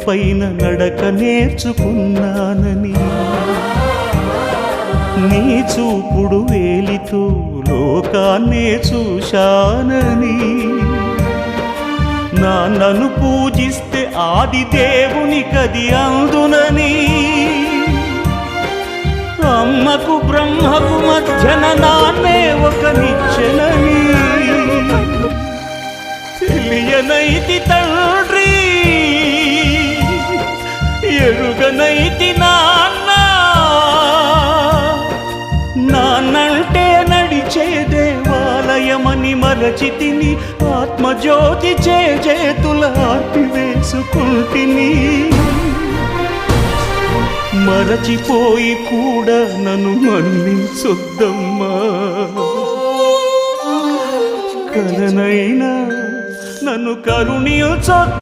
పైన నడక నేర్చుకున్నానని, నీ చూపుడు వేలితో లోకాన్నే చూశానని, నాన్నను పూజిస్తే ఆది దేవుని కది అందునని, అమ్మకు బ్రహ్మకు మధ్యన నాన్నే ఒక నిచ్చెనని తెలియనైతి తండ్రి, ఎరుగనైతి నాన్న. నాన్నంటే నడిచే దేవాలయమని మరచితిని, ఆత్మజ్యోతి చేతుల ఆర్పివేసుకుంటిని. మరచిపోయి కూడా నన్ను మన్నించొద్దమ్మా, కలనైనా నన్ను కరుణించొద్దు.